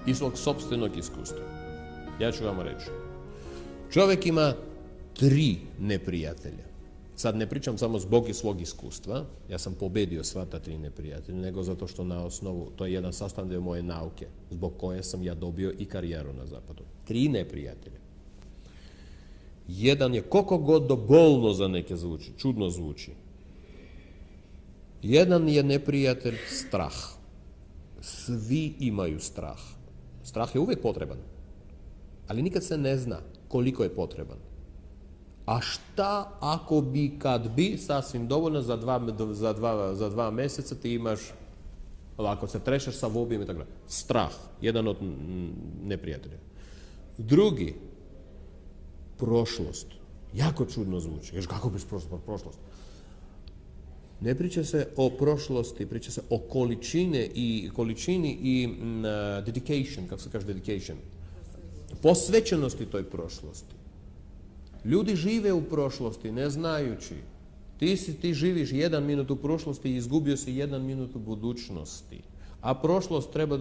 iz svog sopstvenog iskustva. Ja ću vam reći. Čovjek ima 3 neprijatelja. Sad ne pričam samo zbog svog iskustva, ja sam pobedio sva ta 3 neprijatelja, nego zato što na osnovu, to je jedan sastavni dio moje nauke, zbog koje sam ja dobio i karijeru na zapadu. 3 neprijatelja. Jedan je, koliko god do bolno za neke zvuči, čudno zvuči. Jedan je neprijatelj strah. Svi imaju strah. Strah je uvijek potreban, ali nikad se ne zna koliko je potreban. A šta ako bi, kad bi, sasvim dovoljno za 2 mjeseca ti imaš, ako se trešeš sa vobijem i tako dalje. Strah, jedan od neprijatelja. Drugi, prošlost. Jako čudno zvuči. Ješ, kako bi prošlost? Ne priča se o prošlosti, priča se o količini i dedication, kako se kaže dedication. Posvećenosti toj prošlosti. Ljudi žive u prošlosti, ne znajući. Ti živiš 1 minut u prošlosti i izgubio si 1 minut u budućnosti. A prošlost treba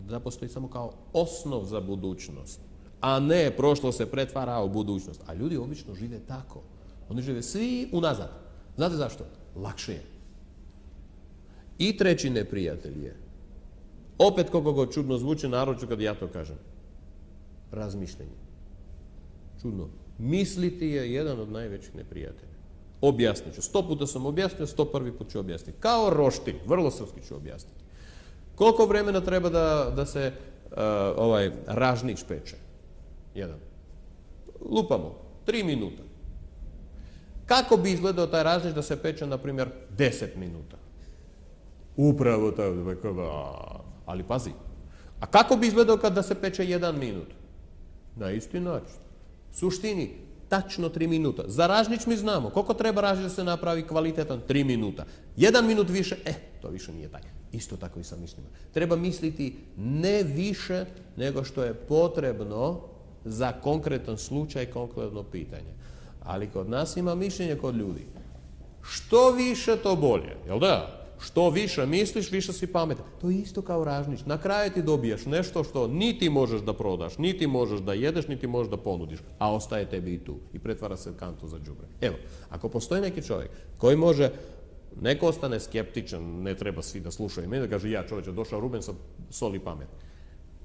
da postoji samo kao osnov za budućnost. A ne, prošlost se pretvara u budućnost. A ljudi obično žive tako. Oni žive svi unazad. Znate zašto? Lakše je. I 3. neprijatelj je, opet koliko god čudno zvuči, naročito kad ja to kažem, razmišljanje. Čudno. Misliti je jedan od najvećih neprijatelja. Objasnit ću. 100 puta sam objasnio, 101 put ću objasniti. Kao roštilj, vrlo srpski ću objasniti. Koliko vremena treba da se ražnić peče? Jedan. Lupamo. 3 minuta. Kako bi izgledao taj ražnić da se peče, na primjer, 10 minuta? Upravo tako. Ali pazi. A kako bi izgledao da se peče 1 minut? Na isti način. Suštini, tačno 3 minuta. Za ražnić mi znamo. Koliko treba ražnić da se napravi kvalitetan? 3 minuta. 1 minut više, to više nije taj. Isto tako i sa mislima. Treba misliti ne više nego što je potrebno za konkretan slučaj, konkretno pitanje. Ali kod nas ima mišljenje kod ljudi. Što više, to bolje. Jel da? Što više misliš, više si pametan. To je isto kao ražnić. Na kraju ti dobiješ nešto što niti možeš da prodaš, niti možeš da jedeš, niti možeš da ponudiš, a ostaje tebi i tu. I pretvara se kantu za đubre. Evo, ako postoji neki čovjek koji može, neko ostane skeptičan, ne treba svi da slušaju mene, da kaže ja čovječe, došao Ruben sa soli pamet.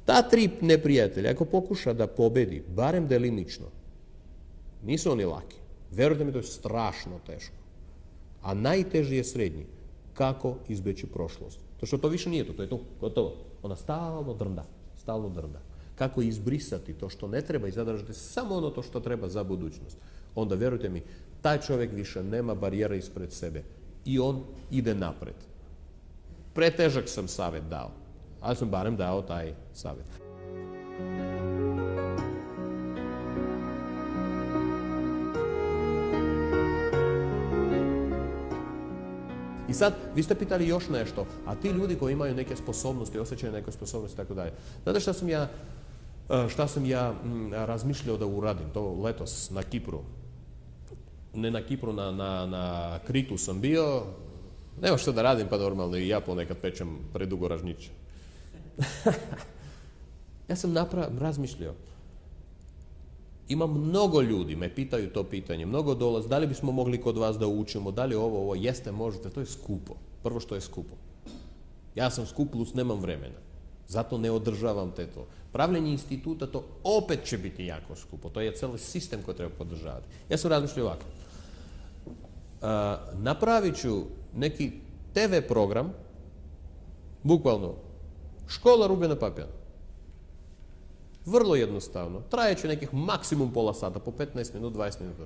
Ta 3 neprijatelja, ako pokuša da pobedi, barem delimično, nisu oni laki. Verujte mi, to je strašno teško. A najteži je srednji. Kako izbeći prošlost. To što to više nije to je to, gotovo. Ona stalno drnda. Kako izbrisati to što ne treba i zadržati samo ono to što treba za budućnost. Onda, vjerujte mi, taj čovjek više nema barijera ispred sebe i on ide napred. Pretežak sam savjet dao, ali sam barem dao taj savjet. I sad, vi ste pitali još nešto, a ti ljudi koji imaju neke sposobnosti, osjećaju neke sposobnosti i tako dalje. Znate šta sam ja razmišljao da uradim, to letos na Kipru. Ne na Kipru, na Kritu sam bio. Nema što da radim, pa normalno i ja ponekad pečem predugo ražnić. Ja sam razmišljao. Ima mnogo ljudi, me pitaju to pitanje, mnogo dolazi, da li bismo mogli kod vas da učimo, da li ovo, jeste, možete, to je skupo. Prvo što je skupo. Ja sam skup plus nemam vremena. Zato ne održavam to. Pravljenje instituta, to opet će biti jako skupo. To je cijeli sistem koji treba podržavati. Ja sam razmišljao ovako. Napravit ću neki TV program, bukvalno, škola Rubena Papjana. Vrlo jednostavno. Trajeće nekih maksimum pola sata, po 15 minuta, 20 minuta.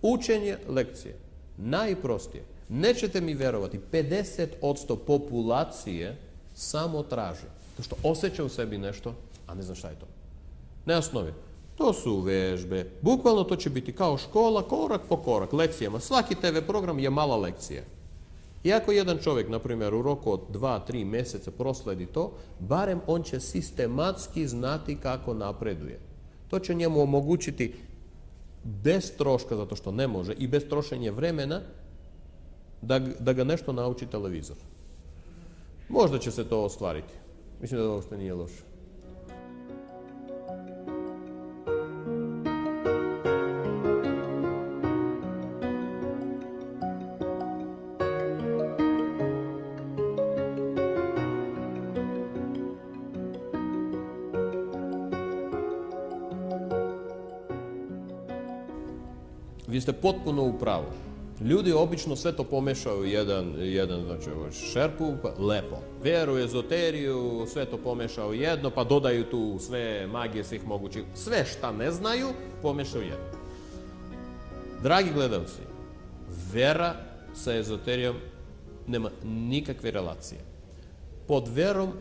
Učenje lekcije. Najprostije. Nećete mi vjerovati, 50% populacije samo traži. To što osjeća u sebi nešto, a ne zna šta je to. Ne osnovi. To su vežbe. Bukvalno to će biti kao škola, korak po korak, lekcijama. Svaki TV program je mala lekcija. I ako jedan čovjek, na primjer, u roku od 2-3 mjeseca prosledi to, barem on će sistematski znati kako napreduje. To će njemu omogućiti bez troška, zato što ne može, i bez trošenja vremena, da ga nešto nauči televizor. Možda će se to ostvariti. Mislim da ovo što nije loše. vi ste potpuno u pravu. Ljudi obično sve to pomešaju jedan znači šerpu, pa lepo. Vjeru, ezoteriju, sve to pomešaju jedno, pa dodaju tu sve magije svih mogućih. Sve šta ne znaju, pomešaju jedno. Dragi gledalci, vera sa ezoterijom nema nikakve relacije. Pod verom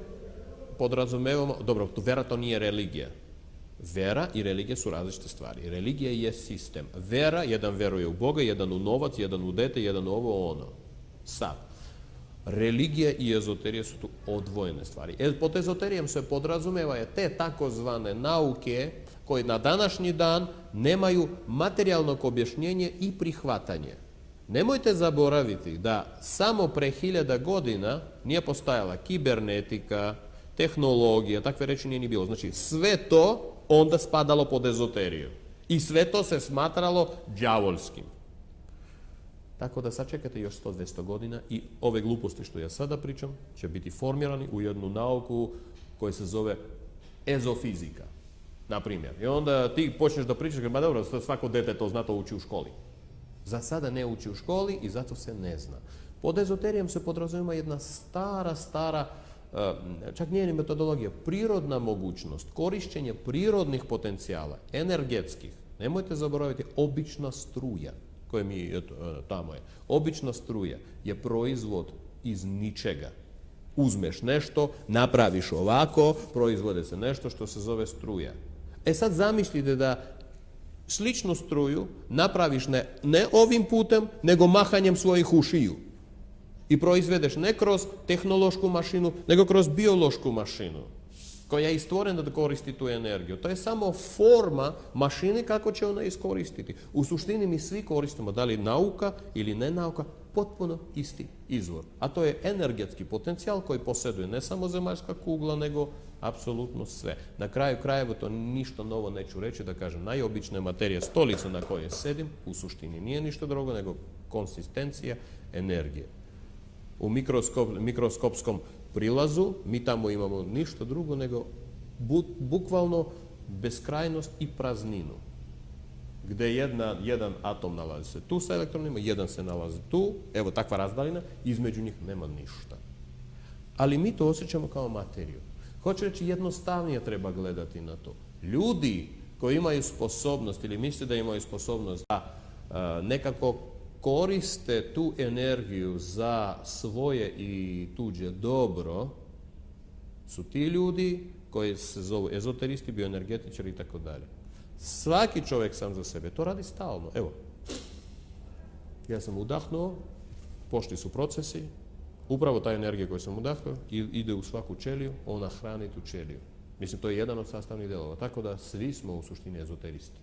podrazumevamo, dobro, vera to nije religija. Vera i religija su različite stvari. Religija je sistem. Vera, jedan veruje u Boga, jedan u novac, jedan u dete, jedan u ovo, ono. Sad. Religija i ezoterija su tu odvojene stvari. Pod ezoterijom se podrazumevaju te takozvane nauke koje na današnji dan nemaju materijalnog objašnjenja i prihvatanje. Nemojte zaboraviti da samo pre 1000 godina nije postajala kibernetika, tehnologija, takve reči nije ni bilo. Znači, sve to onda spadalo pod ezoteriju. I sve to se smatralo đavolskim. Tako da sačekate još 100-200 godina i ove gluposti što ja sada pričam će biti formirani u jednu nauku koja se zove ezofizika, na primjer. I onda ti počneš da pričaš, ma dobro, svako dete to zna, to uči u školi. Za sada ne uči u školi i zato se ne zna. Pod ezoterijom se podrazumeva jedna stara, čak nije ni metodologija, prirodna mogućnost, korišćenje prirodnih potencijala, energetskih. Nemojte zaboraviti, obična struja, koja mi tamo je. Obična struja je proizvod iz ničega. Uzmeš nešto, napraviš ovako, proizvode se nešto što se zove struja. Sad zamislite da sličnu struju napraviš ne ovim putem, nego mahanjem svojih ušiju. I proizvedeš ne kroz tehnološku mašinu, nego kroz biološku mašinu, koja je stvorena da koristi tu energiju. To je samo forma mašine kako će ona iskoristiti. U suštini mi svi koristimo, da li nauka ili ne nauka, potpuno isti izvor. A to je energetski potencijal koji posjeduje ne samo zemaljska kugla, nego apsolutno sve. Na kraju krajeva to ništa novo neću reći, da kažem, najobičnija materija, stolica na kojoj sedim, u suštini nije ništa drugo nego konsistencija energije. U mikroskopskom prilazu mi tamo imamo ništa drugo nego bukvalno beskrajnost i prazninu. Gde jedan atom nalazi se tu sa elektronima, jedan se nalazi tu, evo takva razdaljina, između njih nema ništa. Ali mi to osjećamo kao materiju. Hoću reći, jednostavnije treba gledati na to. Ljudi koji imaju sposobnost ili misle da imaju sposobnost da nekako koriste tu energiju za svoje i tuđe dobro, su ti ljudi koji se zovu ezoteristi, bioenergetičari i tako dalje. Svaki čovjek sam za sebe to radi stalno. Evo, ja sam udahnuo, pošli su procesi, upravo ta energija koju sam udahnuo ide u svaku ćeliju, ona hrani tu ćeliju. Mislim, to je jedan od sastavnih delova. Tako da svi smo u suštini ezoteristi.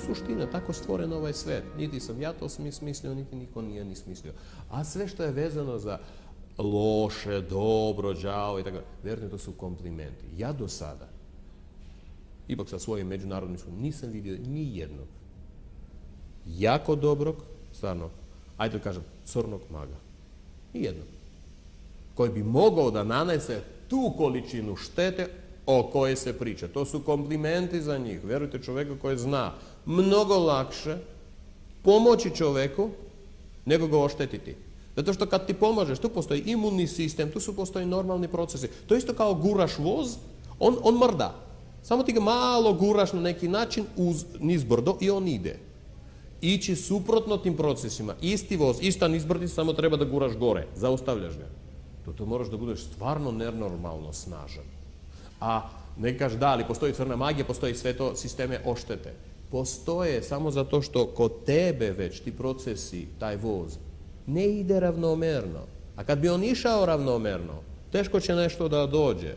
Suština, tako stvoren ovaj svet. Niti sam ja to smislio, niti niko nije ni smislio. A sve što je vezano za loše, dobro, đavo i tako, vjerujte, to su komplimenti. Ja do sada, ipak sa svojim međunarodnim iskustvom, nisam vidio ni jednog jako dobrog, stvarno, ajde da kažem, crnog maga. Ni jednog. Koji bi mogao da nanese tu količinu štete o kojoj se priča. To su komplimenti za njih. Vjerujte, čovjeka koji zna mnogo lakše pomoći čovjeku nego ga oštetiti. Zato što kad ti pomažeš, tu postoji imunni sistem, tu postoji normalni procesi. To je isto kao guraš voz, on mrda. Samo ti ga malo guraš na neki način nizbrdo i on ide. Ići suprotno tim procesima. Isti voz, ista nizbrdica, samo treba da guraš gore. Zaustavljaš ga. To moraš da budeš stvarno nenormalno snažan. A ne kažeš da, ali postoji crna magija, postoji sve to sisteme oštete. Postoje samo zato što kod tebe već ti procesi, taj voz, ne ide ravnomerno. A kad bi on išao ravnomerno, teško će nešto da dođe.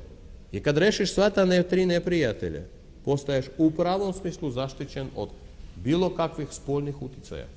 I kad rešiš sva ta tri neprijatelje, postaješ u pravom smislu zaštićen od bilo kakvih spoljnih uticaja.